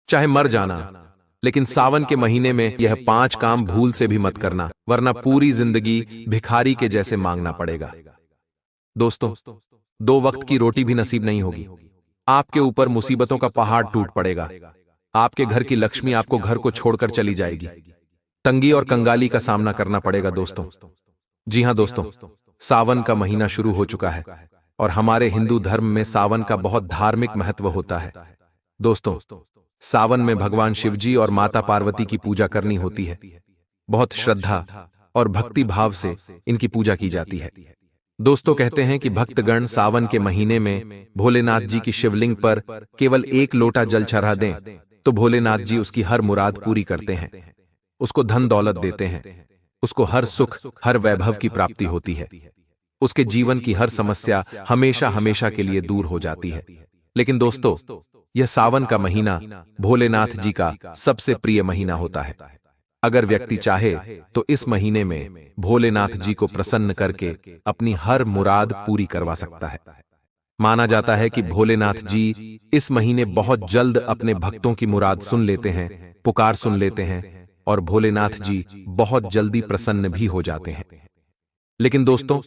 चाहे मर जाना, लेकिन सावन के महीने में यह 5 काम भूल से भी मत करना, वरना पूरी जिंदगी भिखारी के जैसे मांगना पड़ेगा। दोस्तों, 2 वक्त की रोटी भी नसीब नहीं होगी, आपके ऊपर मुसीबतों का पहाड़ टूट पड़ेगा, आपके घर की लक्ष्मी आपको घर को छोड़कर चली जाएगी, तंगी और कंगाली का सामना करना पड़ेगा। दोस्तों, जी हां दोस्तों, सावन का महीना शुरू हो चुका है और हमारे हिंदू धर्म में सावन का बहुत धार्मिक महत्व होता है। दोस्तों, सावन में भगवान शिवजी और माता पार्वती की पूजा करनी होती है। बहुत श्रद्धा और भक्ति भाव से इनकी पूजा की जाती है। दोस्तों, कहते हैं कि भक्तगण सावन के महीने में भोलेनाथ जी की शिवलिंग पर केवल 1 लोटा जल चढ़ा दें तो भोलेनाथ जी उसकी हर मुराद पूरी करते हैं, उसको धन दौलत देते हैं, उसको हर सुख हर वैभव की प्राप्ति होती है, उसके जीवन की हर समस्या हमेशा हमेशा के लिए दूर हो जाती है। लेकिन दोस्तों, यह सावन का महीना भोलेनाथ जी का सबसे प्रिय महीना होता है। अगर व्यक्ति चाहे तो इस महीने में भोलेनाथ जी को प्रसन्न करके अपनी हर मुराद पूरी करवा सकता है। माना जाता है कि भोलेनाथ जी इस महीने बहुत जल्द अपने भक्तों की मुराद सुन लेते हैं, पुकार सुन लेते हैं और भोलेनाथ जी बहुत जल्दी प्रसन्न भी हो जाते हैं। लेकिन दोस्तों,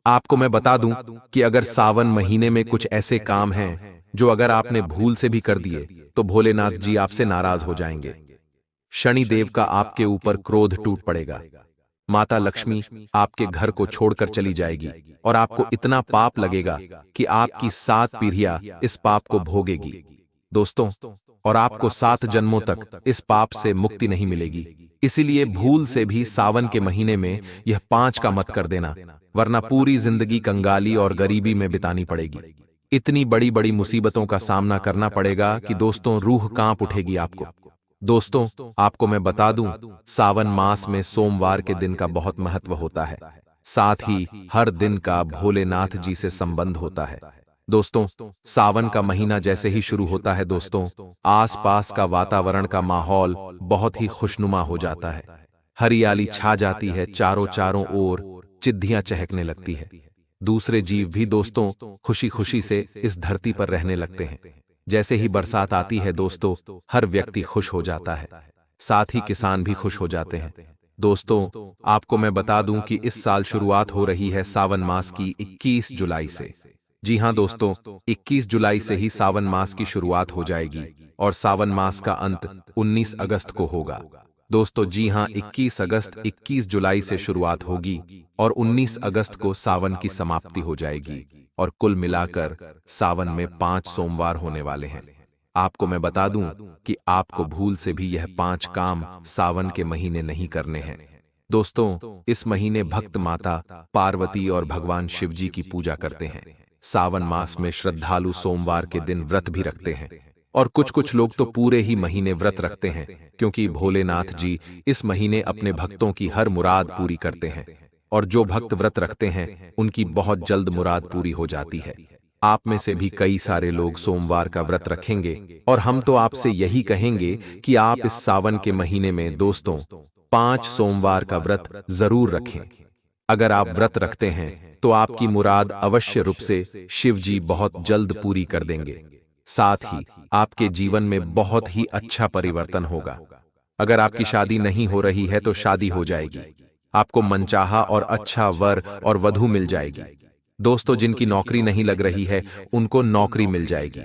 आपको मैं बता दूं कि अगर सावन महीने में कुछ ऐसे काम हैं जो अगर आपने भूल से भी कर दिए तो भोलेनाथ जी आपसे नाराज हो जाएंगे। शनि देव का आपके ऊपर क्रोध टूट पड़ेगा, माता लक्ष्मी आपके घर को छोड़कर चली जाएगी और आपको इतना पाप लगेगा कि आपकी 7 पीढ़ियां इस पाप को भोगेगी। दोस्तों, और आपको 7 जन्मों तक इस पाप से मुक्ति नहीं मिलेगी। इसीलिए भूल से भी सावन के महीने में यह 5 का मत कर देना, वरना पूरी जिंदगी कंगाली और गरीबी में बितानी पड़ेगी। इतनी बड़ी बड़ी मुसीबतों का सामना करना पड़ेगा कि दोस्तों रूह कांप उठेगी आपको। दोस्तों, आपको मैं बता दूं, सावन मास में सोमवार के दिन का बहुत महत्व होता है, साथ ही हर दिन का भोलेनाथ जी से संबंध होता है। दोस्तों, सावन का महीना जैसे ही शुरू होता है दोस्तों, आसपास का वातावरण का माहौल बहुत ही खुशनुमा हो जाता है, हरियाली छा जाती है, चारों ओर चिद्धियां चहकने लगती है। दूसरे जीव भी दोस्तों खुशी खुशी से इस धरती पर रहने लगते हैं। जैसे ही बरसात आती है दोस्तों, हर व्यक्ति खुश हो जाता है, साथ ही किसान भी खुश हो जाते हैं। दोस्तों, आपको मैं बता दूं कि इस साल शुरुआत हो रही है सावन मास की 21 जुलाई से। जी हां दोस्तों, 21 जुलाई से ही सावन मास की शुरुआत हो जाएगी और सावन मास का अंत 19 अगस्त को होगा। दोस्तों, जी हां, 21 अगस्त 21 जुलाई से शुरुआत होगी और 19 अगस्त को सावन की समाप्ति हो जाएगी और कुल मिलाकर सावन में 5 सोमवार होने वाले हैं। आपको मैं बता दूं कि आपको भूल से भी यह 5 काम सावन के महीने नहीं करने हैं। दोस्तों, इस महीने भक्त माता पार्वती और भगवान शिवजी की पूजा करते हैं। सावन मास में श्रद्धालु सोमवार के दिन व्रत भी रखते हैं और कुछ लोग तो पूरे ही महीने व्रत रखते हैं, क्योंकि भोलेनाथ जी इस महीने अपने भक्तों की हर मुराद पूरी करते हैं और जो भक्त व्रत रखते हैं उनकी बहुत जल्द मुराद पूरी हो जाती है। आप में से भी कई सारे लोग सोमवार का व्रत रखेंगे और हम तो आपसे यही कहेंगे कि आप इस सावन के महीने में दोस्तों 5 सोमवार का व्रत जरूर रखें। अगर आप व्रत रखते हैं तो आपकी मुराद अवश्य रूप से शिव जी बहुत जल्द पूरी कर देंगे, साथ ही आपके जीवन में बहुत ही अच्छा परिवर्तन होगा। अगर आपकी शादी नहीं हो रही है तो शादी हो जाएगी, आपको मनचाहा और अच्छा वर और वधू मिल जाएगी। दोस्तों, जिनकी नौकरी नहीं लग रही है उनको नौकरी मिल जाएगी,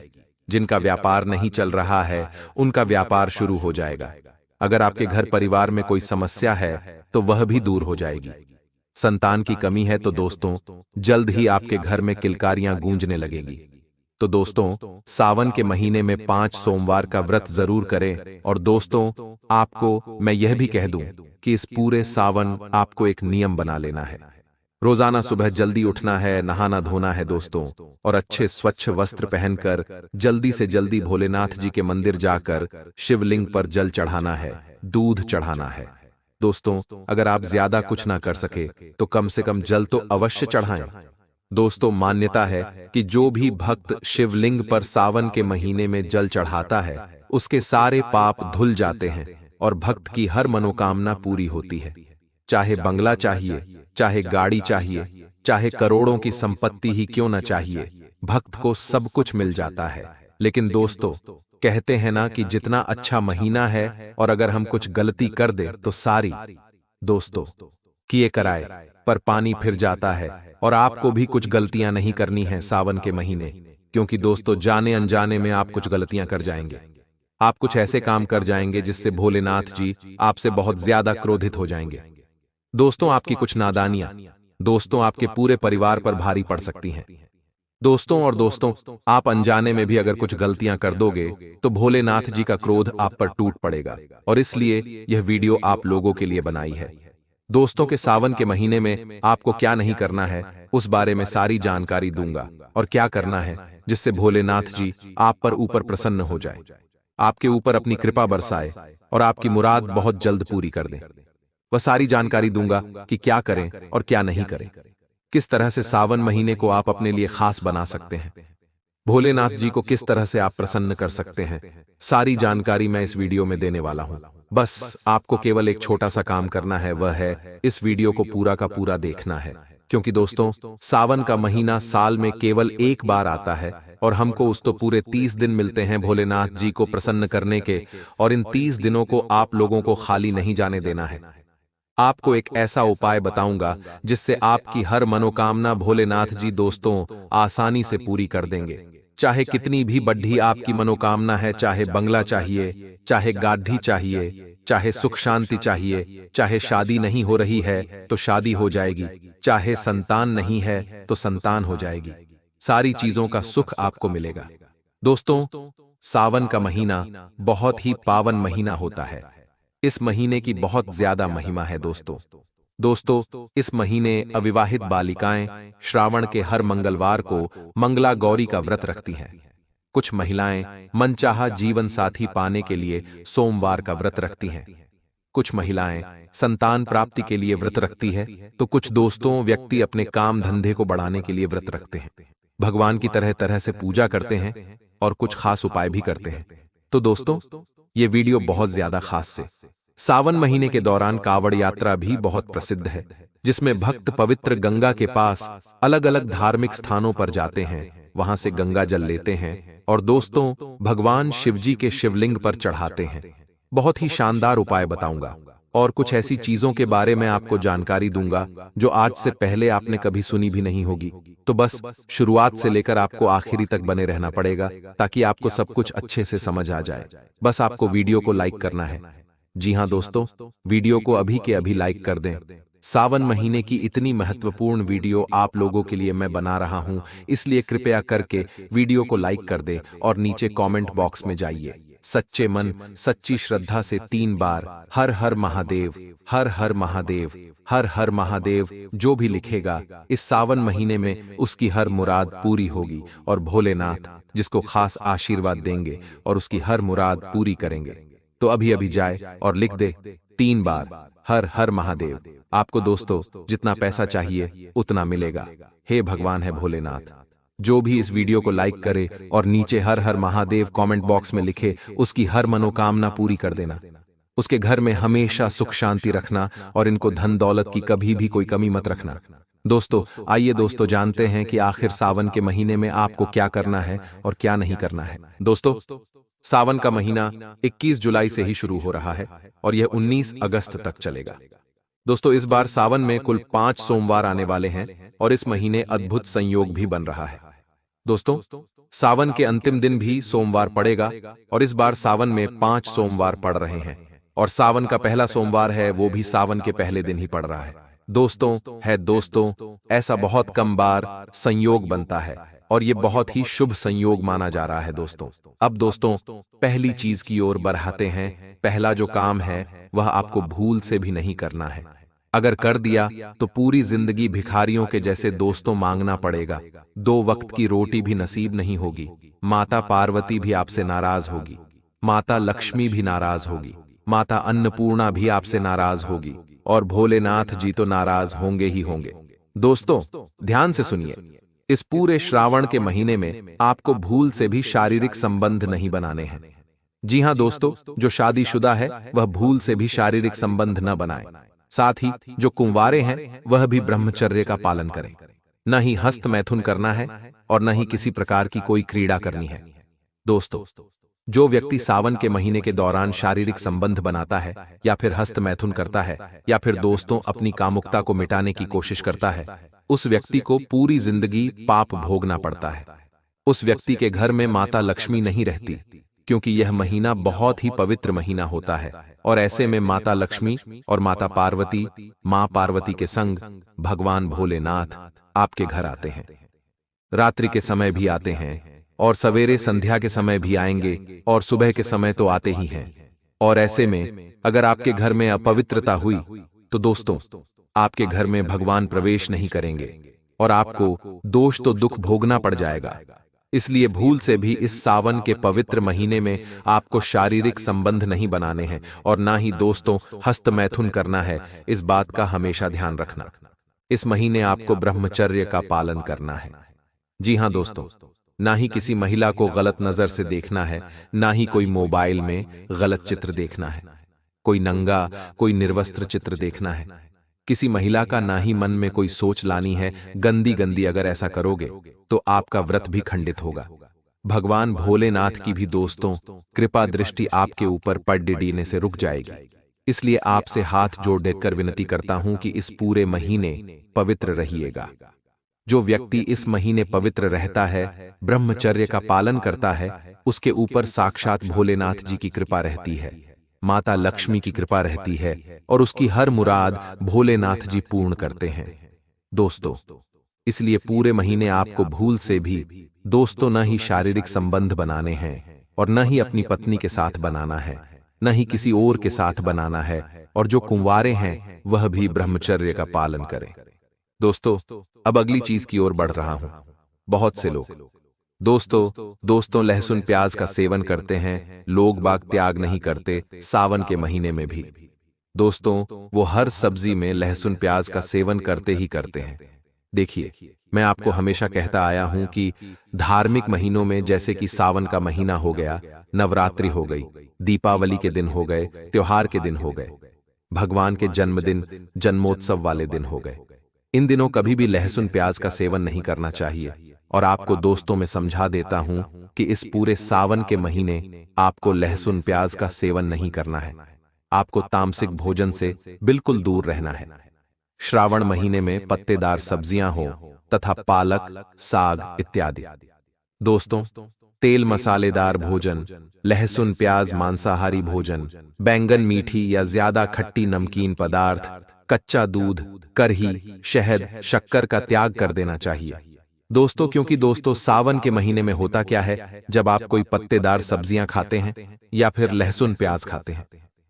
जिनका व्यापार नहीं चल रहा है उनका व्यापार शुरू हो जाएगा। अगर आपके घर परिवार में कोई समस्या है तो वह भी दूर हो जाएगी। संतान की कमी है तो दोस्तों जल्द ही आपके घर में किलकारियां गूंजने लगेगी। तो दोस्तों, सावन के महीने में 5 सोमवार का व्रत जरूर करें। और दोस्तों, आपको मैं यह भी कह दूं कि इस पूरे सावन आपको एक नियम बना लेना है। रोजाना सुबह जल्दी उठना है, नहाना धोना है दोस्तों, और अच्छे स्वच्छ वस्त्र पहनकर जल्दी से जल्दी भोलेनाथ जी के मंदिर जाकर शिवलिंग पर जल चढ़ाना है, दूध चढ़ाना है। दोस्तों, अगर आप ज्यादा कुछ ना कर सके तो कम से कम जल तो अवश्य चढ़ाएं। दोस्तों, मान्यता है कि जो भी भक्त शिवलिंग पर सावन के महीने में जल चढ़ाता है उसके सारे पाप धुल जाते हैं और भक्त की हर मनोकामना पूरी होती है। चाहे बंगला चाहिए, चाहे गाड़ी चाहिए, चाहे करोड़ों की संपत्ति ही क्यों न चाहिए, भक्त को सब कुछ मिल जाता है। लेकिन दोस्तों, कहते हैं ना कि जितना अच्छा महीना है और अगर हम कुछ गलती कर दे तो सारी दोस्तों किए कराए पर पानी फिर जाता है। और आपको भी कुछ गलतियां नहीं करनी है सावन के महीने, क्योंकि दोस्तों जाने अनजाने में आप कुछ गलतियां कर जाएंगे। आप कुछ ऐसे काम कर जाएंगे जिससे भोलेनाथ जी आपसे बहुत ज्यादा क्रोधित हो जाएंगे। दोस्तों आपकी कुछ नादानियां दोस्तों आपके पूरे परिवार पर भारी पड़ सकती हैं। दोस्तों आप अनजाने में भी अगर कुछ गलतियां कर दोगे तो भोलेनाथ जी का क्रोध आप पर टूट पड़ेगा, और इसलिए यह वीडियो आप लोगों के लिए बनाई है। दोस्तों के सावन के महीने में आपको क्या नहीं करना है उस बारे में सारी जानकारी दूंगा, और क्या करना है जिससे भोलेनाथ जी आप पर ऊपर प्रसन्न हो जाए, आपके ऊपर अपनी कृपा बरसाए और आपकी मुराद बहुत जल्द पूरी कर दें। वह सारी जानकारी दूंगा कि क्या करें और क्या नहीं करें, किस तरह से सावन महीने को आप अपने लिए खास बना सकते हैं, भोलेनाथ जी को किस तरह से आप प्रसन्न कर सकते हैं। सारी जानकारी मैं इस वीडियो में देने वाला हूं। बस आपको केवल एक छोटा सा काम करना है, वह है इस वीडियो को पूरा का पूरा देखना है, क्योंकि दोस्तों सावन का महीना साल में केवल एक बार आता है और हमको उस तो पूरे 30 दिन मिलते हैं भोलेनाथ जी को प्रसन्न करने के, और इन 30 दिनों को आप लोगों को खाली नहीं जाने देना है। आपको एक ऐसा उपाय बताऊंगा जिससे आपकी हर मनोकामना भोलेनाथ जी दोस्तों आसानी से पूरी कर देंगे। चाहे कितनी भी बड़ी आपकी मनोकामना है, चाहे बंगला चाहिए, चाहे गाड़ी चाहिए, चाहे सुख शांति चाहिए, चाहे शादी नहीं हो रही है तो शादी हो जाएगी, चाहे संतान नहीं है तो संतान हो जाएगी, सारी चीजों का सुख आपको मिलेगा। दोस्तों सावन का महीना बहुत ही पावन महीना होता है। इस महीने की बहुत ज्यादा महिमा है दोस्तों इस महीने अविवाहित बालिकाएं श्रावण के हर मंगलवार को मंगला गौरी का व्रत रखती हैं। कुछ महिलाएं मनचाहा जीवन साथी पाने के लिए सोमवार का व्रत रखती हैं। कुछ महिलाएं संतान प्राप्ति के लिए व्रत रखती है, तो कुछ दोस्तों व्यक्ति अपने काम धंधे को बढ़ाने के लिए व्रत रखते हैं, भगवान की तरह तरह से पूजा करते हैं और कुछ खास उपाय भी करते हैं। तो दोस्तों ये वीडियो बहुत ज्यादा खास से सावन महीने के दौरान कावड़ यात्रा भी बहुत प्रसिद्ध है, जिसमें भक्त पवित्र गंगा के पास अलग अलग धार्मिक स्थानों पर जाते हैं, वहां से गंगा जल लेते हैं और दोस्तों भगवान शिवजी के शिवलिंग पर चढ़ाते हैं। बहुत ही शानदार उपाय बताऊंगा और कुछ ऐसी चीजों के बारे में आपको जानकारी दूंगा जो आज से पहले आपने कभी सुनी भी नहीं होगी। तो बस शुरुआत से लेकर आपको आखिरी तक बने रहना पड़ेगा ताकि आपको सब कुछ अच्छे से समझ आ जाए। बस आपको वीडियो को लाइक करना है। जी हाँ दोस्तों, वीडियो को अभी के अभी लाइक कर दें। सावन महीने की इतनी महत्वपूर्ण वीडियो आप लोगों के लिए मैं बना रहा हूं, इसलिए कृपया करके वीडियो को लाइक कर दें और नीचे कमेंट बॉक्स में जाइए सच्चे मन सच्ची श्रद्धा से 3 बार हर हर महादेव, हर हर महादेव, हर हर महादेव जो भी लिखेगा इस सावन महीने में उसकी हर मुराद पूरी होगी, और भोलेनाथ जिसको खास आशीर्वाद देंगे और उसकी हर मुराद पूरी करेंगे। तो अभी अभी जाए और लिख दे 3 बार हर हर महादेव। आपको दोस्तों जितना पैसा चाहिए उतना मिलेगा। हे भगवान है भोलेनाथ, जो भी इस वीडियो को लाइक करे और नीचे हर हर महादेव कमेंट बॉक्स में लिखे उसकी हर मनोकामना पूरी कर देना। उसके घर में हमेशा सुख शांति रखना और इनको धन दौलत की कभी भी कोई कमी मत रखना। दोस्तों आइए दोस्तों जानते हैं कि आखिर सावन के महीने में आपको क्या करना है और क्या नहीं करना है। दोस्तों सावन का महीना 21 जुलाई से ही शुरू हो रहा है और यह 19 अगस्त तक चलेगा। दोस्तों इस बार सावन में कुल 5 सोमवार आने वाले हैं और इस महीने अद्भुत संयोग भी बन रहा है। दोस्तों सावन के अंतिम दिन भी सोमवार पड़ेगा और इस बार सावन में 5 सोमवार पड़ रहे हैं और सावन का पहला सोमवार है वो भी सावन के पहले दिन ही पड़ रहा है। दोस्तों ऐसा बहुत कम बार संयोग बनता है और ये बहुत ही शुभ संयोग माना जा रहा है। दोस्तों अब दोस्तों पहली चीज की ओर बढ़ाते हैं। पहला जो काम है वह आपको भूल से भी नहीं करना है। अगर कर दिया तो पूरी जिंदगी भिखारियों के जैसे दोस्तों मांगना पड़ेगा। 2 वक्त की रोटी भी नसीब नहीं होगी। माता पार्वती भी आपसे नाराज होगी, माता लक्ष्मी भी नाराज होगी, माता अन्नपूर्णा भी आपसे नाराज होगी और भोलेनाथ जी तो नाराज होंगे ही होंगे। दोस्तों ध्यान से सुनिए, इस पूरे श्रावण के महीने में आपको भूल से भी शारीरिक संबंध नहीं बनाने हैं। जी हां दोस्तों, जो शादीशुदा है वह भूल से भी शारीरिक संबंध न बनाए। साथ ही जो कुंवारे हैं वह भी ब्रह्मचर्य का पालन करें। न ही हस्त मैथुन करना है और न ही किसी प्रकार की कोई क्रीड़ा करनी है। दोस्तों जो व्यक्ति सावन के महीने के दौरान शारीरिक संबंध बनाता है या फिर हस्त मैथुन करता है या फिर दोस्तों अपनी कामुकता को मिटाने की कोशिश करता है, उस व्यक्ति को पूरी जिंदगी पाप भोगना पड़ता है। उस व्यक्ति के घर में माता लक्ष्मी नहीं रहती, क्योंकि यह महीना बहुत ही पवित्र महीना होता है और ऐसे में माता लक्ष्मी और माता पार्वती, मां पार्वती के संग भगवान भोलेनाथ आपके घर आते हैं। रात्रि के समय भी आते हैं और सवेरे संध्या के समय भी आएंगे और सुबह के समय तो आते ही हैं। और ऐसे में अगर आपके घर में अपवित्रता हुई तो दोस्तों आपके घर में भगवान प्रवेश नहीं करेंगे और आपको दोष तो दुख भोगना पड़ जाएगा। इसलिए भूल से भी इस सावन के पवित्र महीने में आपको शारीरिक संबंध नहीं बनाने हैं और ना ही दोस्तों हस्त मैथुन करना है। इस बात का हमेशा ध्यान रखना। इस महीने आपको ब्रह्मचर्य का पालन करना है। जी हां दोस्तों, ना ही किसी महिला को गलत नजर से देखना है, ना ही कोई मोबाइल में गलत चित्र देखना है, कोई नंगा कोई निर्वस्त्र चित्र देखना है, किसी महिला का ना ही मन में कोई सोच लानी है गंदी गंदी। अगर ऐसा करोगे तो आपका व्रत भी खंडित होगा। भगवान भोलेनाथ की भी दोस्तों कृपा दृष्टि आपके ऊपर पड़ने से रुक जाएगी। इसलिए आपसे हाथ जोड़ देकर विनती करता हूं कि इस पूरे महीने पवित्र रहिएगा। जो व्यक्ति इस महीने पवित्र रहता है, ब्रह्मचर्य का पालन करता है, उसके ऊपर साक्षात भोलेनाथ जी की कृपा रहती है, माता लक्ष्मी की कृपा रहती है और उसकी हर मुराद भोलेनाथ जी पूर्ण करते हैं। दोस्तों इसलिए पूरे महीने आपको भूल से भी दोस्तों न ही शारीरिक संबंध बनाने हैं और न ही अपनी पत्नी के साथ बनाना है, न ही किसी और के साथ बनाना है। और जो कुंवारे हैं वह भी ब्रह्मचर्य का पालन करें। दोस्तों अब अगली चीज की ओर बढ़ रहा हूं। बहुत से लोग दोस्तों लहसुन प्याज का सेवन करते हैं। लोग बाग त्याग नहीं करते सावन के महीने में भी। दोस्तों वो हर सब्जी में लहसुन प्याज का सेवन करते ही करते हैं। देखिए, मैं आपको हमेशा कहता आया हूं कि धार्मिक महीनों में जैसे कि सावन का महीना हो गया, नवरात्रि हो गई, दीपावली के दिन हो गए, त्योहार के दिन हो गए, भगवान के जन्मदिन जन्मोत्सव वाले दिन हो गए, इन दिनों कभी भी लहसुन प्याज का सेवन नहीं करना चाहिए। और आपको दोस्तों में समझा देता हूं कि इस पूरे सावन के महीने आपको लहसुन प्याज का सेवन नहीं करना है। आपको तामसिक भोजन से बिल्कुल दूर रहना है। श्रावण महीने में पत्तेदार सब्जियां हो तथा पालक, साग इत्यादि। दोस्तों तेल मसालेदार भोजन, लहसुन प्याज मांसाहारी भोजन, बैंगन मीठी या ज्यादा खट्टी नमकीन पदार्थ, कच्चा दूध, करही, शहद, शक्कर का त्याग कर देना चाहिए। दोस्तों क्योंकि दोस्तों सावन के महीने में होता क्या है, जब आप कोई पत्तेदार सब्जियां खाते हैं या फिर लहसुन प्याज खाते हैं,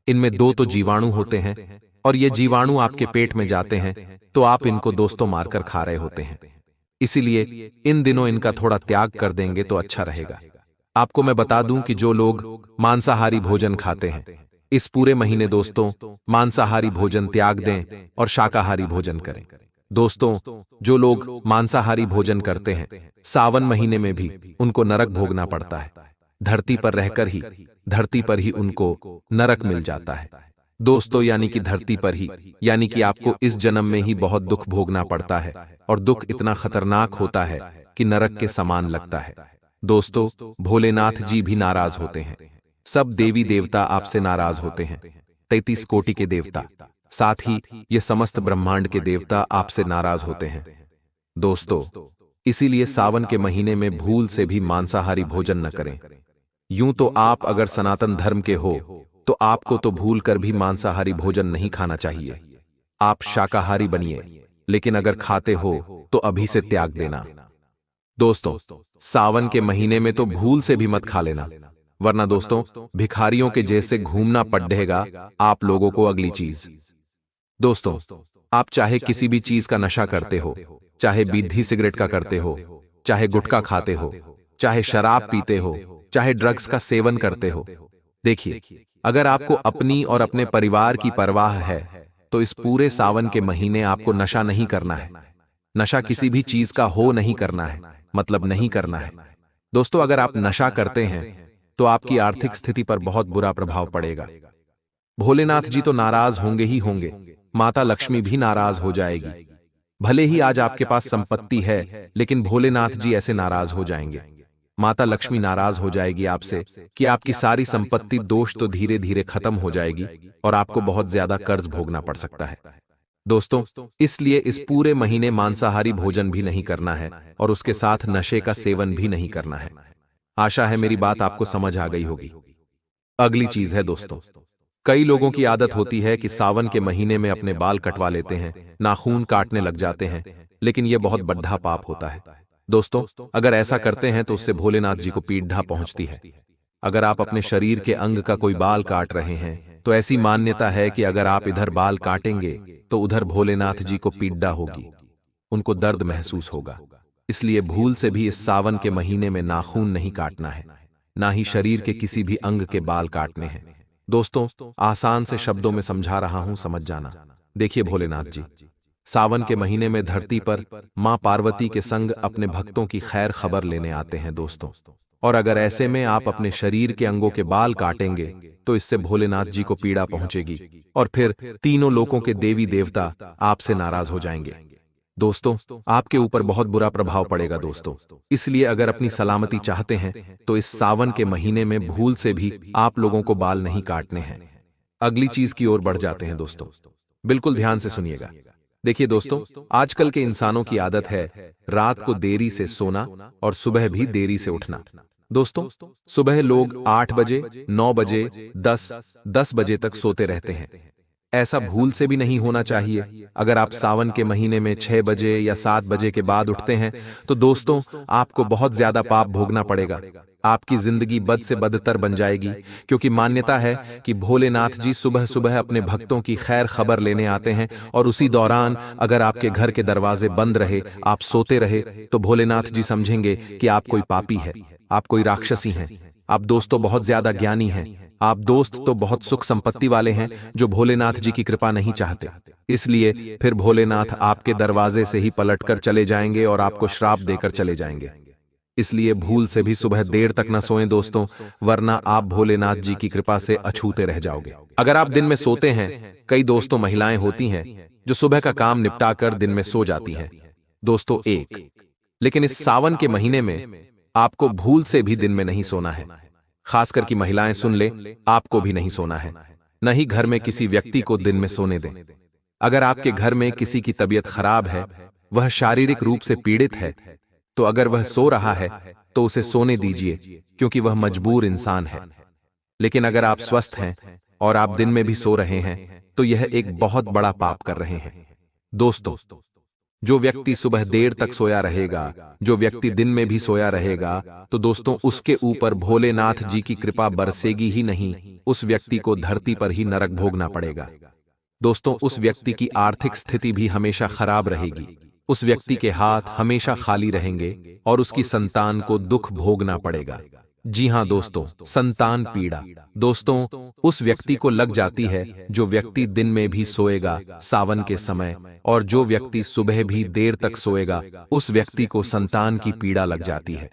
इनमें दो तो जीवाणु होते हैं और ये जीवाणु आपके पेट में जाते हैं तो आप इनको दोस्तों मारकर खा रहे होते हैं। इसीलिए इन दिनों इनका थोड़ा त्याग कर देंगे तो अच्छा रहेगा। आपको मैं बता दूं कि जो लोग मांसाहारी भोजन खाते हैं, इस पूरे महीने दोस्तों मांसाहारी भोजन त्याग दें और शाकाहारी भोजन करें। दोस्तों जो लोग मांसाहारी भोजन करते हैं, सावन महीने में भी उनको नरक भोगना पड़ता है। धरती पर ही उनको नरक मिल जाता है दोस्तों, यानी कि धरती पर ही, यानी कि आपको इस जन्म में ही बहुत दुख भोगना पड़ता है और दुख इतना खतरनाक होता है कि नरक के समान लगता है। दोस्तों भोलेनाथ जी भी नाराज होते हैं, सब देवी देवता आपसे नाराज होते हैं, 33 कोटि के देवता, साथ ही ये समस्त ब्रह्मांड के देवता आपसे नाराज होते हैं। दोस्तों इसीलिए सावन के महीने में भूल से भी मांसाहारी भोजन न करें। यूं तो आप अगर सनातन धर्म के हो तो आपको तो भूल कर भी मांसाहारी भोजन नहीं खाना चाहिए। आप शाकाहारी बनिए, लेकिन अगर खाते हो तो अभी से त्याग देना। दोस्तों सावन के महीने में तो भूल से भी मत खा लेना, वरना दोस्तों भिखारियों के जैसे घूमना पड़ेगा आप लोगों को। अगली चीज दोस्तों, आप चाहे किसी भी चीज का नशा करते हो, चाहे बीड़ी सिगरेट का करते हो, चाहे गुटखा खाते हो, चाहे शराब पीते हो, चाहे ड्रग्स का सेवन करते हो, देखिए अगर आपको अपनी और अपने परिवार की परवाह है तो इस पूरे सावन के महीने आपको नशा नहीं करना है। नशा किसी भी चीज का हो नहीं करना है, मतलब नहीं करना है। दोस्तों अगर आप नशा करते हैं तो आपकी आर्थिक स्थिति पर बहुत बुरा प्रभाव पड़ेगा। भोलेनाथ जी तो नाराज होंगे ही होंगे, माता लक्ष्मी भी नाराज हो जाएगी। भले ही आज आपके पास संपत्ति है, लेकिन भोलेनाथ जी ऐसे नाराज हो जाएंगे। माता लक्ष्मी नाराज हो जाएगी आपसे कि आपकी सारी संपत्ति दोष तो धीरे धीरे खत्म हो जाएगी और आपको बहुत ज्यादा कर्ज भोगना पड़ सकता है। दोस्तों, इसलिए इस पूरे महीने मांसाहारी भोजन भी नहीं करना है और उसके साथ नशे का सेवन भी नहीं करना है। आशा है मेरी बात आपको समझ आ गई होगी। अगली चीज है दोस्तों, कई लोगों की आदत होती है कि सावन के महीने में अपने बाल कटवा लेते हैं, नाखून काटने लग जाते हैं, लेकिन यह बहुत बड़ा पाप होता है। दोस्तों, अगर ऐसा करते हैं तो उससे भोलेनाथ जी को पीड़ा पहुंचती है। अगर आप अपने शरीर के अंग का कोई बाल काट रहे हैं तो ऐसी मान्यता है कि अगर आप इधर बाल काटेंगे तो उधर भोलेनाथ जी को पीड़ा होगी, उनको दर्द महसूस होगा। इसलिए भूल से भी इस सावन के महीने में नाखून नहीं काटना है, ना ही शरीर के किसी भी अंग के बाल काटने हैं। दोस्तों, आसान से शब्दों में समझा रहा हूं, समझ जाना। देखिए भोलेनाथ जी सावन के महीने में धरती पर मां पार्वती के संग अपने भक्तों की खैर खबर लेने आते हैं दोस्तों। और अगर ऐसे में आप अपने शरीर के अंगों के बाल काटेंगे तो इससे भोलेनाथ जी को पीड़ा पहुंचेगी और फिर तीनों लोकों के देवी देवता आपसे नाराज हो जाएंगे। दोस्तों, आपके ऊपर बहुत बुरा प्रभाव पड़ेगा दोस्तों। इसलिए अगर अपनी सलामती चाहते हैं तो इस सावन के महीने में भूल से भी आप लोगों को बाल नहीं काटने हैं। अगली चीज की ओर बढ़ जाते हैं दोस्तों, बिल्कुल ध्यान से सुनिएगा। देखिए दोस्तों, आजकल के इंसानों की आदत है रात को देरी से सोना और सुबह भी देरी से उठना। दोस्तों, सुबह लोग 8 बजे, 9 बजे, 10 बजे तक सोते रहते हैं। ऐसा भूल से भी नहीं होना चाहिए। अगर आप सावन के महीने में 6 बजे या 7 बजे के बाद उठते हैं तो दोस्तों आपको बहुत ज्यादा पाप भोगना पड़ेगा। आपकी जिंदगी बद से बदतर बन जाएगी, क्योंकि मान्यता है कि भोलेनाथ जी सुबह सुबह अपने भक्तों की खैर खबर लेने आते हैं और उसी दौरान अगर आपके घर के दरवाजे बंद रहे, आप सोते रहे, तो भोलेनाथ जी समझेंगे कि आप कोई पापी है, आप कोई राक्षसी हैं। आप दोस्तों बहुत ज्यादा ज्ञानी हैं, आप दोस्त तो बहुत सुख संपत्ति वाले हैं जो भोलेनाथ जी की कृपा नहीं चाहते। इसलिए फिर भोलेनाथ आपके दरवाजे से ही पलटकर चले जाएंगे और आपको श्राप देकर चले जाएंगे। इसलिए भूल से भी सुबह देर तक न सोएं दोस्तों, वरना आप भोलेनाथ जी की कृपा से अछूते रह जाओगे। अगर आप दिन में सोते हैं, कई दोस्तों महिलाएं होती हैं जो सुबह का काम निपटाकर दिन में सो जाती हैं दोस्तों। लेकिन इस सावन के महीने में आपको भूल से भी दिन में नहीं सोना है। खासकर की महिलाएं सुन ले, आपको भी नहीं सोना है, न ही घर में किसी व्यक्ति को दिन में सोने दें। अगर आपके घर में किसी की तबीयत खराब है, वह शारीरिक रूप से पीड़ित है, तो अगर वह सो रहा है तो उसे सोने दीजिए, क्योंकि वह मजबूर इंसान है। लेकिन अगर आप स्वस्थ हैं और आप दिन में भी सो रहे हैं तो यह एक बहुत बड़ा पाप कर रहे हैं। दोस्तों, जो व्यक्ति सुबह देर तक सोया रहेगा, जो व्यक्ति दिन में भी सोया रहेगा, तो दोस्तों उसके ऊपर भोलेनाथ जी की कृपा बरसेगी ही नहीं, उस व्यक्ति को धरती पर ही नरक भोगना पड़ेगा। दोस्तों, उस व्यक्ति की आर्थिक स्थिति भी हमेशा खराब रहेगी, उस व्यक्ति के हाथ हमेशा खाली रहेंगे और उसकी संतान को दुख भोगना पड़ेगा। जी हां दोस्तों, संतान पीड़ा दोस्तों उस व्यक्ति को लग जाती है जो व्यक्ति दिन में भी सोएगा सावन के समय, और जो व्यक्ति सुबह भी देर तक सोएगा उस व्यक्ति को संतान की पीड़ा लग जाती है।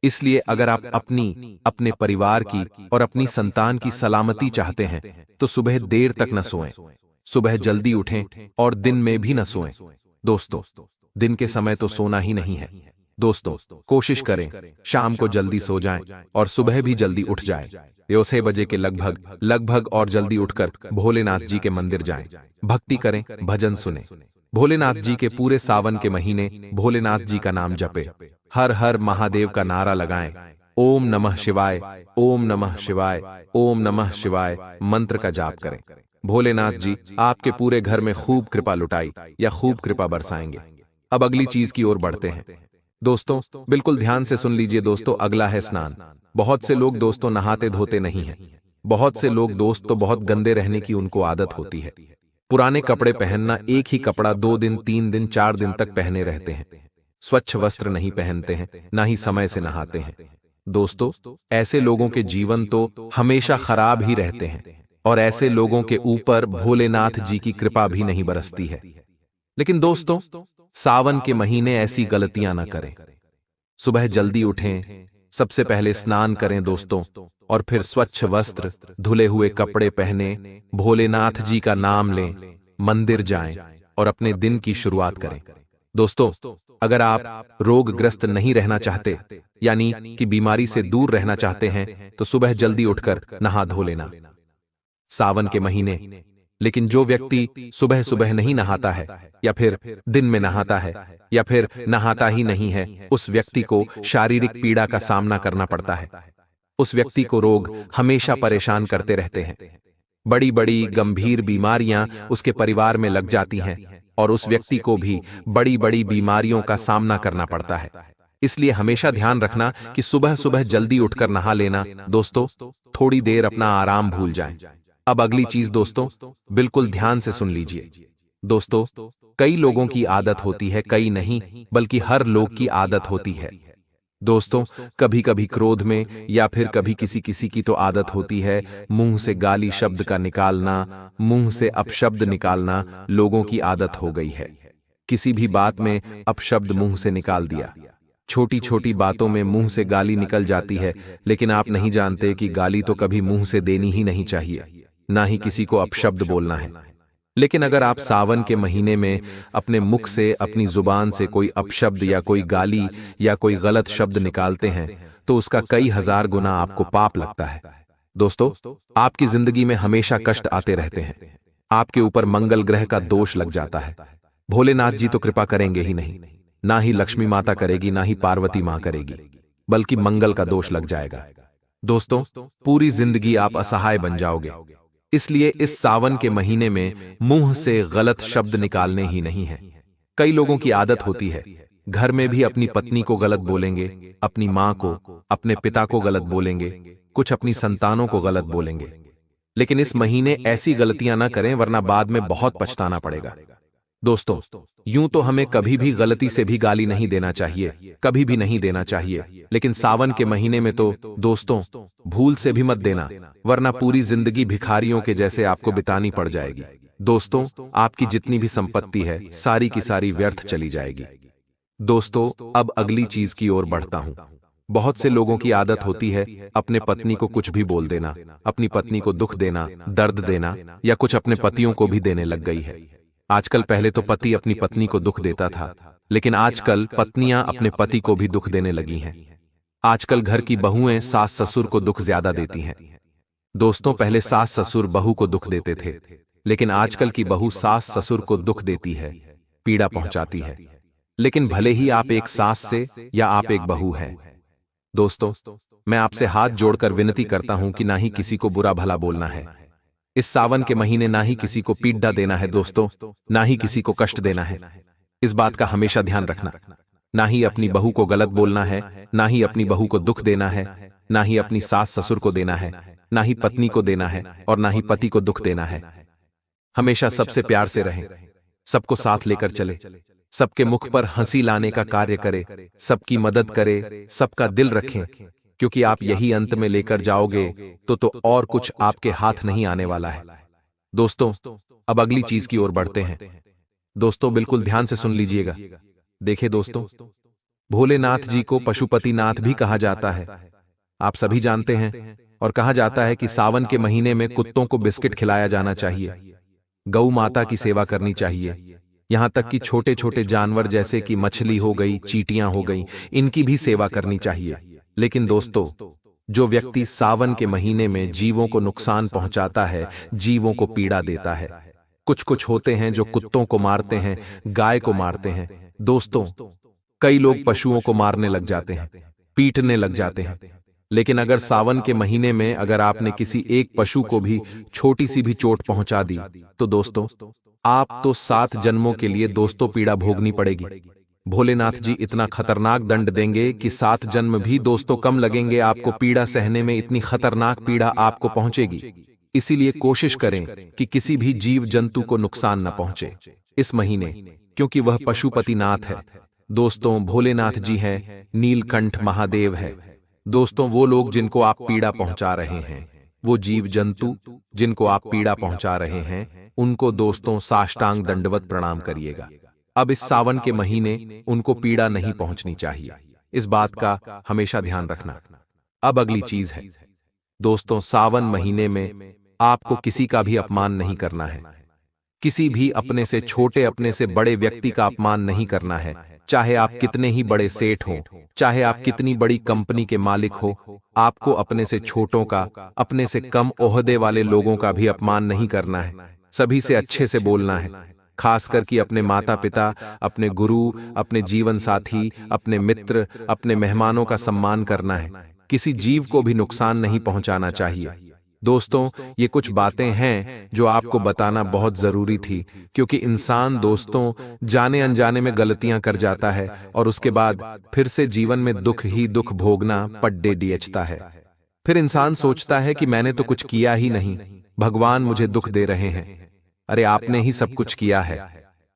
इसलिए अगर आप अपने परिवार की और अपनी संतान की सलामती चाहते हैं तो सुबह देर तक न सोएं, सुबह जल्दी उठें और दिन में भी न सोएं। दोस्तों, दिन के समय तो सोना ही नहीं है। दोस्तों, कोशिश करें शाम को जल्दी सो जाएं और सुबह भी जल्दी उठ जाएं। 6 बजे के लगभग और जल्दी उठकर भोलेनाथ जी के मंदिर जाएं, भक्ति करें, भजन सुने। भोलेनाथ जी के पूरे सावन के महीने भोलेनाथ जी का नाम जपे, हर हर महादेव का नारा लगाएं, ओम नमः शिवाय, ओम नमः शिवाय, ओम नमः शिवाय मंत्र का जाप करें। भोलेनाथ जी आपके पूरे घर में खूब कृपा लुटाई या खूब कृपा बरसाएंगे। अब अगली चीज की ओर बढ़ते हैं दोस्तों, बिल्कुल ध्यान से सुन लीजिए दोस्तों। अगला है स्नान। बहुत से लोग दोस्तों नहाते धोते नहीं हैं। बहुत से लोग दोस्तों बहुत गंदे रहने की उनको आदत होती है। पुराने कपड़े पहनना, एक ही कपड़ा 2 दिन 3 दिन 4 दिन तक पहने रहते हैं। स्वच्छ वस्त्र नहीं पहनते हैं, ना ही समय से नहाते हैं। दोस्तों, ऐसे लोगों के जीवन तो हमेशा खराब ही रहते हैं और ऐसे लोगों के ऊपर भोलेनाथ जी की कृपा भी नहीं बरसती है। लेकिन दोस्तों, सावन के महीने ऐसी गलतियां न करें। सुबह जल्दी उठें, सबसे पहले स्नान करें दोस्तों, और फिर स्वच्छ वस्त्र, धुले हुए कपड़े पहने, भोलेनाथ जी का नाम लें, मंदिर जाएं और अपने दिन की शुरुआत करें। दोस्तों, अगर आप रोगग्रस्त नहीं रहना चाहते, यानी कि बीमारी से दूर रहना चाहते हैं, तो सुबह जल्दी उठकर नहा धो लेना। सावन के महीने, लेकिन जो व्यक्ति सुबह सुबह नहीं नहाता है, या फिर दिन में नहाता है, या फिर नहाता ही नहीं है, उस व्यक्ति को शारीरिक पीड़ा का सामना करना पड़ता है। उस व्यक्ति को रोग हमेशा परेशान करते रहते हैं। बड़ी बड़ी गंभीर बीमारियां उसके परिवार में लग जाती हैं और उस व्यक्ति को भी बड़ी बड़ी बीमारियों का सामना करना पड़ता है। इसलिए हमेशा ध्यान रखना कि सुबह सुबह जल्दी उठकर नहा लेना। दोस्तों, थोड़ी देर अपना आराम भूल जाएं। अब अगली चीज दोस्तों, बिल्कुल ध्यान से सुन लीजिए। दोस्तों, कई लोगों की आदत होती है, कई नहीं बल्कि हर लोग की आदत होती है। दोस्तों, कभी कभी क्रोध में या फिर कभी किसी किसी की तो आदत होती है मुंह से गाली शब्द का निकालना, मुंह से अपशब्द निकालना लोगों की आदत हो गई है। किसी भी बात में अपशब्द मुंह से निकाल दिया। छोटी छोटी बातों में मुंह से गाली निकल जाती है, लेकिन आप नहीं जानते कि गाली तो कभी मुंह से देनी ही नहीं चाहिए, ना ही किसी को अपशब्द बोलना है। लेकिन अगर आप सावन के महीने में अपने मुख से, अपनी जुबान से कोई अपशब्द या कोई गाली या कोई गलत शब्द निकालते हैं, तो उसका कई हजार गुना आपको पाप लगता है। दोस्तों, आपकी जिंदगी में हमेशा कष्ट आते रहते हैं। आपके ऊपर मंगल ग्रह का दोष लग जाता है। भोलेनाथ जी तो कृपा करेंगे ही नहीं, ना ही लक्ष्मी माता करेगी, ना ही पार्वती मां करेगी, बल्कि मंगल का दोष लग जाएगा। दोस्तों, पूरी जिंदगी आप असहाय बन जाओगे। इसलिए इस सावन के महीने में मुंह से गलत शब्द निकालने ही नहीं है। कई लोगों की आदत होती है, घर में भी अपनी पत्नी को गलत बोलेंगे, अपनी मां को, अपने पिता को गलत बोलेंगे, कुछ अपनी संतानों को गलत बोलेंगे। लेकिन इस महीने ऐसी गलतियां ना करें, वरना बाद में बहुत पछताना पड़ेगा। दोस्तों, यूं तो हमें कभी भी गलती से भी गाली नहीं देना चाहिए, कभी भी नहीं देना चाहिए, लेकिन सावन के महीने में तो दोस्तों भूल से भी मत देना, वरना पूरी जिंदगी भिखारियों के जैसे आपको बितानी पड़ जाएगी। दोस्तों, आपकी जितनी भी संपत्ति है सारी की सारी व्यर्थ चली जाएगी। दोस्तों, अब अगली चीज की ओर बढ़ता हूं। बहुत से लोगों की आदत होती है अपने पत्नी को कुछ भी बोल देना, अपनी पत्नी को दुख देना, दर्द देना, या कुछ अपने पतियों को भी देने लग गई है। आजकल, पहले तो पति अपनी पत्नी को दुख देता था, लेकिन आजकल पत्नियां अपने पति को भी दुख देने लगी हैं। आजकल घर की बहुएं सास ससुर को दुख ज्यादा देती हैं। दोस्तों, पहले सास ससुर बहू को दुख देते थे, लेकिन आजकल की बहू सास ससुर को दुख देती है, पीड़ा पहुंचाती है। लेकिन भले ही आप एक सास से या आप एक बहू हैं, दोस्तों, मैं आपसे हाथ जोड़कर विनती करता हूं कि ना ही किसी को बुरा भला बोलना है। इस सावन के महीने ना ही किसी को पीड़ा देना है दोस्तों, ना ही किसी को कष्ट देना है। इस बात का हमेशा ध्यान रखना। ना ही अपनी बहू को गलत बोलना है, ना ही अपनी बहू को दुख देना है, ना ही अपनी सास ससुर को देना है, ना ही पत्नी को देना है, और ना ही पति को दुख देना है। हमेशा सबसे प्यार से रहें, सबको साथ लेकर चले, सबके मुख पर हंसी लाने का कार्य करे, सबकी मदद करे, सबका दिल रखें, क्योंकि आप यही अंत में लेकर जाओगे तो और कुछ आपके हाथ नहीं आने वाला है। दोस्तों, अब अगली चीज की ओर बढ़ते हैं। दोस्तों, बिल्कुल ध्यान से सुन लीजिएगा। देखिए दोस्तों, भोलेनाथ जी को पशुपतिनाथ भी कहा जाता है, आप सभी जानते हैं। और कहा जाता है कि सावन के महीने में कुत्तों को बिस्किट खिलाया जाना चाहिए, गौ माता की सेवा करनी चाहिए, यहां तक कि छोटे छोटे जानवर जैसे कि मछली हो गई, चींटियां हो गई, इनकी भी सेवा करनी चाहिए। लेकिन दोस्तों, जो व्यक्ति सावन के महीने में जीवों को नुकसान पहुंचाता है, जीवों को पीड़ा देता है, कुछ होते हैं जो कुत्तों को मारते हैं, गाय को मारते हैं। दोस्तों, कई लोग पशुओं को मारने लग जाते हैं, पीटने लग जाते हैं। लेकिन अगर सावन के महीने में अगर आपने किसी एक पशु को भी छोटी सी भी चोट पहुंचा दी, तो दोस्तों आप तो 7 जन्मों के लिए दोस्तों पीड़ा भोगनी पड़ेगी। भोलेनाथ जी इतना खतरनाक दंड देंगे कि 7 जन्म भी दोस्तों कम लगेंगे आपको पीड़ा सहने में, इतनी खतरनाक पीड़ा आपको पहुंचेगी। इसीलिए कोशिश करें कि किसी भी जीव जंतु को नुकसान न पहुंचे इस महीने, क्योंकि वह पशुपतिनाथ है। दोस्तों, भोलेनाथ जी हैं, नीलकंठ महादेव है। दोस्तों, वो लोग जिनको आप पीड़ा पहुंचा रहे हैं, वो जीव जंतु जिनको आप पीड़ा पहुंचा रहे हैं, उनको दोस्तों साष्टांग दंडवत प्रणाम करिएगा। अब इस सावन के महीने उनको पीड़ा नहीं पहुंचनी चाहिए, इस बात का हमेशा ध्यान रखना। अब अगली चीज है दोस्तों, सावन महीने में आपको किसी का भी अपमान नहीं करना है। किसी भी अपने से छोटे, अपने से बड़े व्यक्ति का अपमान नहीं करना है। चाहे आप कितने ही बड़े सेठ हों, चाहे आप कितनी बड़ी कंपनी के मालिक हो, आपको अपने से छोटों का, अपने से कम ओहदे वाले लोगों का भी अपमान नहीं करना है। सभी से अच्छे से बोलना है, खासकर कि अपने माता पिता, अपने गुरु, अपने जीवन साथी, अपने मित्र, अपने मेहमानों का सम्मान करना है। किसी जीव को भी नुकसान नहीं पहुंचाना चाहिए। दोस्तों, ये कुछ बातें हैं जो आपको बताना बहुत जरूरी थी, क्योंकि इंसान दोस्तों जाने अनजाने में गलतियां कर जाता है और उसके बाद फिर से जीवन में दुख ही दुख भोगना पड्डे डियचता है। फिर इंसान सोचता है कि मैंने तो कुछ किया ही नहीं, भगवान मुझे दुख दे रहे हैं। अरे आपने ही सब कुछ किया है,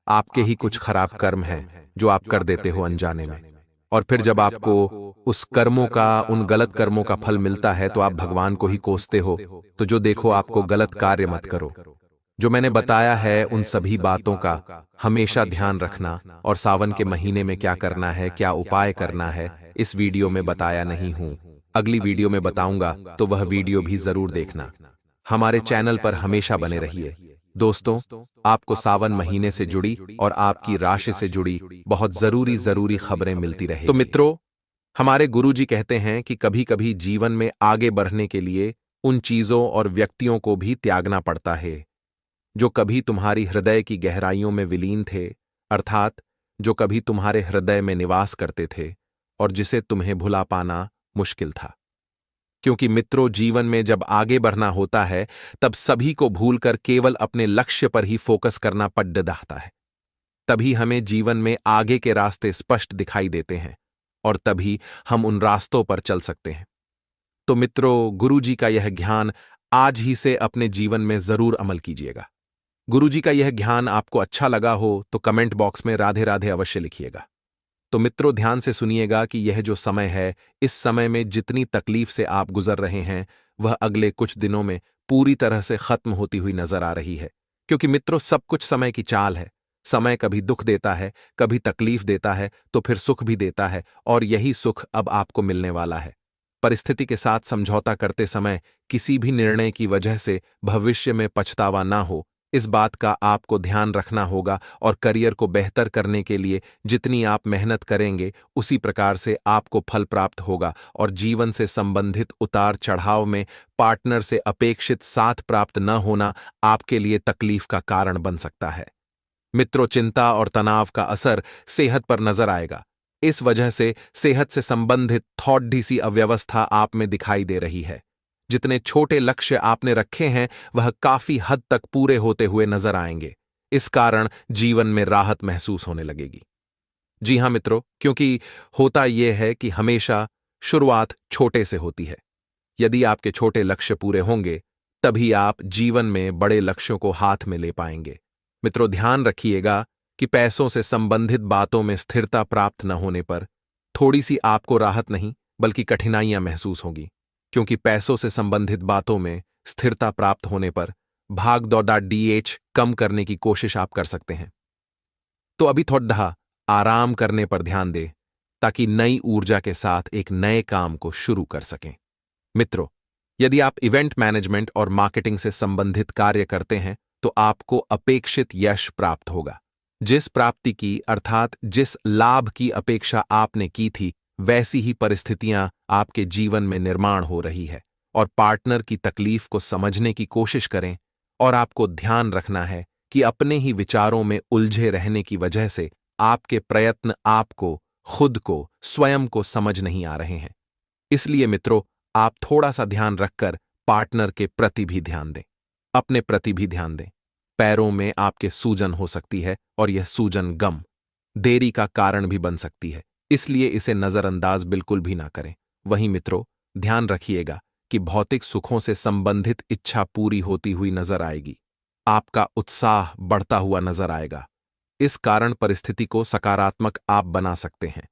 आपके ही कुछ खराब कर्म हैं जो आप कर देते हो अनजाने में। और फिर जब आपको उस कर्मों का, उन गलत कर्मों का फल मिलता है तो आप भगवान को ही कोसते हो। तो जो देखो, आपको गलत कार्य मत करो। जो मैंने बताया है उन सभी बातों का हमेशा ध्यान रखना, और सावन के महीने में क्या करना है, क्या उपाय करना है, इस वीडियो में बताया नहीं हूं। अगली वीडियो में बताऊंगा, तो वह वीडियो भी जरूर देखना। हमारे चैनल पर हमेशा बने रहिए। दोस्तों, आपको सावन महीने से जुड़ी और आपकी राशि से जुड़ी बहुत जरूरी जरूरी खबरें मिलती रहेंगी। तो मित्रों, हमारे गुरुजी कहते हैं कि कभी कभी जीवन में आगे बढ़ने के लिए उन चीजों और व्यक्तियों को भी त्यागना पड़ता है जो कभी तुम्हारी हृदय की गहराइयों में विलीन थे, अर्थात जो कभी तुम्हारे हृदय में निवास करते थे और जिसे तुम्हें भुला पाना मुश्किल था। क्योंकि मित्रों, जीवन में जब आगे बढ़ना होता है तब सभी को भूलकर केवल अपने लक्ष्य पर ही फोकस करना पड़ जाता है। तभी हमें जीवन में आगे के रास्ते स्पष्ट दिखाई देते हैं और तभी हम उन रास्तों पर चल सकते हैं। तो मित्रों, गुरुजी का यह ज्ञान आज ही से अपने जीवन में जरूर अमल कीजिएगा। गुरुजी का यह ज्ञान आपको अच्छा लगा हो तो कमेंट बॉक्स में राधे राधे अवश्य लिखिएगा। तो मित्रों, ध्यान से सुनिएगा कि यह जो समय है, इस समय में जितनी तकलीफ से आप गुजर रहे हैं वह अगले कुछ दिनों में पूरी तरह से खत्म होती हुई नजर आ रही है। क्योंकि मित्रों, सब कुछ समय की चाल है। समय कभी दुख देता है, कभी तकलीफ देता है, तो फिर सुख भी देता है, और यही सुख अब आपको मिलने वाला है। परिस्थिति के साथ समझौता करते समय किसी भी निर्णय की वजह से भविष्य में पछतावा ना हो, इस बात का आपको ध्यान रखना होगा। और करियर को बेहतर करने के लिए जितनी आप मेहनत करेंगे उसी प्रकार से आपको फल प्राप्त होगा, और जीवन से संबंधित उतार चढ़ाव में पार्टनर से अपेक्षित साथ प्राप्त न होना आपके लिए तकलीफ का कारण बन सकता है। मित्रों, चिंता और तनाव का असर सेहत पर नजर आएगा। इस वजह से सेहत से संबंधित थोड़ी सी अव्यवस्था आप में दिखाई दे रही है। जितने छोटे लक्ष्य आपने रखे हैं वह काफी हद तक पूरे होते हुए नजर आएंगे। इस कारण जीवन में राहत महसूस होने लगेगी। जी हां मित्रों, क्योंकि होता यह है कि हमेशा शुरुआत छोटे से होती है। यदि आपके छोटे लक्ष्य पूरे होंगे तभी आप जीवन में बड़े लक्ष्यों को हाथ में ले पाएंगे। मित्रों, ध्यान रखिएगा कि पैसों से संबंधित बातों में स्थिरता प्राप्त न होने पर थोड़ी सी आपको राहत नहीं बल्कि कठिनाइयां महसूस होंगी। क्योंकि पैसों से संबंधित बातों में स्थिरता प्राप्त होने पर भाग दौड़ा डीएच कम करने की कोशिश आप कर सकते हैं। तो अभी थोड़ा आराम करने पर ध्यान दें ताकि नई ऊर्जा के साथ एक नए काम को शुरू कर सकें। मित्रों, यदि आप इवेंट मैनेजमेंट और मार्केटिंग से संबंधित कार्य करते हैं तो आपको अपेक्षित यश प्राप्त होगा। जिस प्राप्ति की, अर्थात जिस लाभ की अपेक्षा आपने की थी, वैसी ही परिस्थितियां आपके जीवन में निर्माण हो रही है। और पार्टनर की तकलीफ को समझने की कोशिश करें, और आपको ध्यान रखना है कि अपने ही विचारों में उलझे रहने की वजह से आपके प्रयत्न आपको, खुद को, स्वयं को समझ नहीं आ रहे हैं। इसलिए मित्रों, आप थोड़ा सा ध्यान रखकर पार्टनर के प्रति भी ध्यान दें, अपने प्रति भी ध्यान दें। पैरों में आपके सूजन हो सकती है और यह सूजन गम, देरी का कारण भी बन सकती है, इसलिए इसे नजरअंदाज बिल्कुल भी ना करें। वहीं मित्रों, ध्यान रखिएगा कि भौतिक सुखों से संबंधित इच्छा पूरी होती हुई नजर आएगी। आपका उत्साह बढ़ता हुआ नजर आएगा। इस कारण परिस्थिति को सकारात्मक आप बना सकते हैं।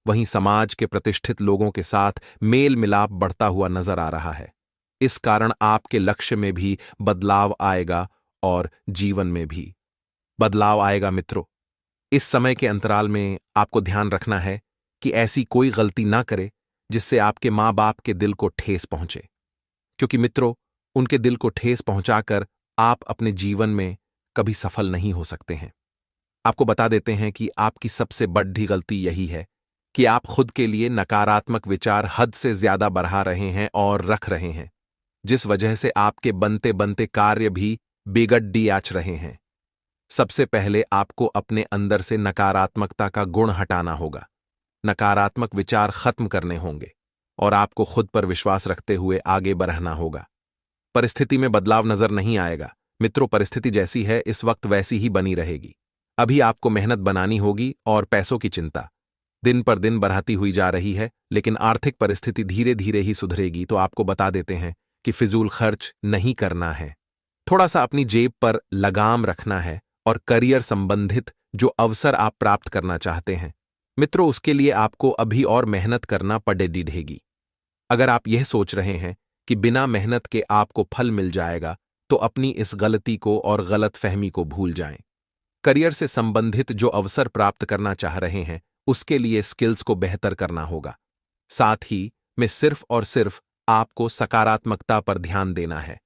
वहीं समाज के प्रतिष्ठित लोगों के साथ मेल मिलाप बढ़ता हुआ नजर आ रहा है। इस कारण आपके लक्ष्य में भी बदलाव आएगा और जीवन में भी बदलाव आएगा। मित्रों, इस समय के अंतराल में आपको ध्यान रखना है कि ऐसी कोई गलती ना करे जिससे आपके माँ बाप के दिल को ठेस पहुंचे। क्योंकि मित्रों, उनके दिल को ठेस पहुंचाकर आप अपने जीवन में कभी सफल नहीं हो सकते हैं। आपको बता देते हैं कि आपकी सबसे बड़ी गलती यही है कि आप खुद के लिए नकारात्मक विचार हद से ज्यादा बढ़ा रहे हैं और रख रहे हैं, जिस वजह से आपके बनते बनते कार्य भी बिगड़ आच रहे हैं। सबसे पहले आपको अपने अंदर से नकारात्मकता का गुण हटाना होगा। नकारात्मक विचार खत्म करने होंगे और आपको खुद पर विश्वास रखते हुए आगे बढ़ना होगा। परिस्थिति में बदलाव नजर नहीं आएगा। मित्रों, परिस्थिति जैसी है इस वक्त वैसी ही बनी रहेगी। अभी आपको मेहनत बनानी होगी और पैसों की चिंता दिन पर दिन बढ़ती हुई जा रही है, लेकिन आर्थिक परिस्थिति धीरे धीरे ही सुधरेगी। तो आपको बता देते हैं कि फिजूल खर्च नहीं करना है, थोड़ा सा अपनी जेब पर लगाम रखना है और करियर संबंधित जो अवसर आप प्राप्त करना चाहते हैं मित्रों, उसके लिए आपको अभी और मेहनत करना पड़ेगी। अगर आप यह सोच रहे हैं कि बिना मेहनत के आपको फल मिल जाएगा, तो अपनी इस गलती को और गलत फहमी को भूल जाएं। करियर से संबंधित जो अवसर प्राप्त करना चाह रहे हैं, उसके लिए स्किल्स को बेहतर करना होगा। साथ ही में सिर्फ और सिर्फ आपको सकारात्मकता पर ध्यान देना है।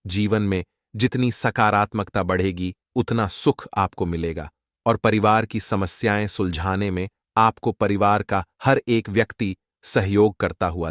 जीवन में जितनी सकारात्मकता बढ़ेगी, उतना सुख आपको मिलेगा और परिवार की समस्याएं सुलझाने में आपको परिवार का हर एक व्यक्ति सहयोग करता हुआ